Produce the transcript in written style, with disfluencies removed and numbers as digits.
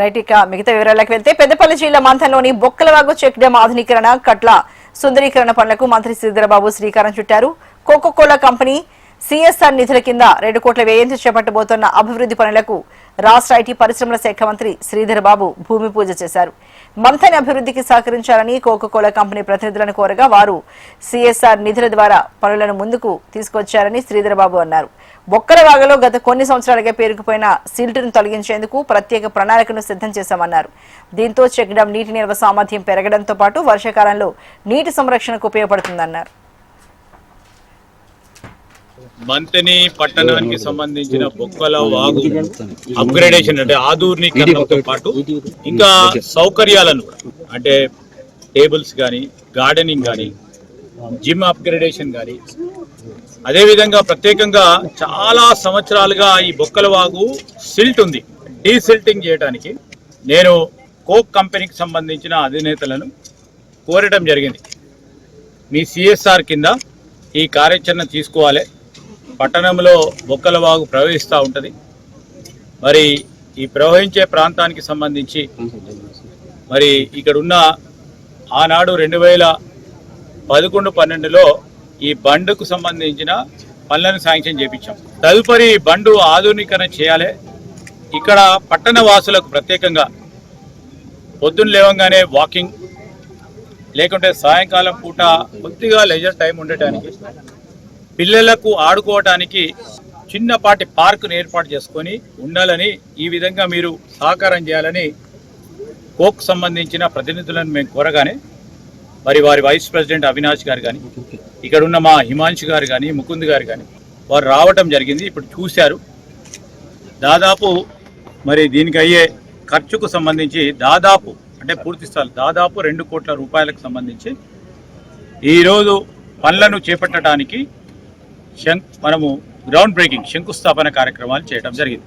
Right ఇక మిగతా వివరాలకు వెళ్తే పెద్దపల్లి జిల్లా మంథంలోని బొక్కలవాగు చెక్ డ్యాం ఆధునీకరణ కట్ల సుందరీకరణ పనులకు మంత్రి శ్రీధరబాబు శ్రీకారం చుట్టారు. కోకోకోలా కంపెనీ సిఎస్ఆర్ నిధుల కింద 2 కోట్ల వ్యయంతో చేపట్టబోతున్న అభివృద్ధి పనులకు రాష్ట్ర ఐటీ పరిశ్రమల శాఖ మంత్రి శ్రీధరబాబు భూమి పూజ చేశారు. మంథన్ అభివృద్ధికి సహకరించాలని కోకోకోలా కంపెనీ ప్రతినిధులను కోరగా వారు సిఎస్ఆర్ నిధుల ద్వారా పనులను ముందుకు తీసుకొచ్చారని శ్రీధరబాబు అన్నారు. బొక్కలవాగలో గత కొన్ని సంవత్సరాలుగా పేరుకుపోయిన సిల్ట్ను తొలగించేందుకు ప్రత్యేక ప్రణాళికను సిద్ధం చేశామన్నారు. దీంతో చెక్ డ్యాం నీటి నిల్వ సామర్థ్యం పెరగడంతో పాటు వర్షాకాలంలో నీటి సంరక్షణకు ఉపయోగపడుతుందన్నారు. మంతని పట్టణానికి సంబంధించిన బొక్కల వాగు అప్గ్రేడేషన్ అంటే ఆధునీకరణతో పాటు ఇంకా సౌకర్యాలను అంటే టేబుల్స్ కానీ గార్డెనింగ్ కానీ జిమ్ అప్గ్రేడేషన్ కానీ అదేవిధంగా ప్రత్యేకంగా చాలా సంవత్సరాలుగా ఈ బొక్కల వాగు సిల్ట్ ఉంది. డీసిల్టింగ్ చేయడానికి నేను కోక్ కంపెనీకి సంబంధించిన అధినేతలను కోరడం జరిగింది. మీ సిఎస్ఆర్ కింద ఈ కార్యాచరణ తీసుకోవాలి. పట్టణంలో బొక్కల వాగు ప్రవహిస్తూ ఉంటుంది. మరి ఈ ప్రవహించే ప్రాంతానికి సంబంధించి మరి ఇక్కడున్న ఆనాడు 2011-12లో ఈ బండుకు సంబంధించిన పనులను శాంక్షన్ చేయించాం. తదుపరి బండు ఆధునీకరణ చేయాలి. ఇక్కడ పట్టణ వాసులకు ప్రత్యేకంగా పొద్దున్న లేవంగానే వాకింగ్ లేకుంటే సాయంకాలం పూట కొద్దిగా లెజర్ టైం ఉండటానికి పిల్లలకు ఆడుకోవటానికి చిన్నపాటి పార్కును ఏర్పాటు చేసుకొని ఉండాలని ఈ విధంగా మీరు సహకారం చేయాలని కోక్ సంబంధించిన ప్రతినిధులను మేము కోరగానే మరి వారి వైస్ ప్రెసిడెంట్ అవినాష్ గారు కానీ ఇక్కడున్న మా హిమాంశు గారు కానీ ముకుంద్ గారు కానీ వారు రావటం జరిగింది. ఇప్పుడు చూశారు. దాదాపు మరి దీనికి అయ్యే ఖర్చుకు సంబంధించి దాదాపు అంటే పూర్తి స్థాయి దాదాపు 2 కోట్ల రూపాయలకు సంబంధించి ఈరోజు పనులను చేపట్టడానికి మనము గ్రౌండ్ బ్రేకింగ్ శంకుస్థాపన కార్యక్రమాలు చేయడం జరిగింది.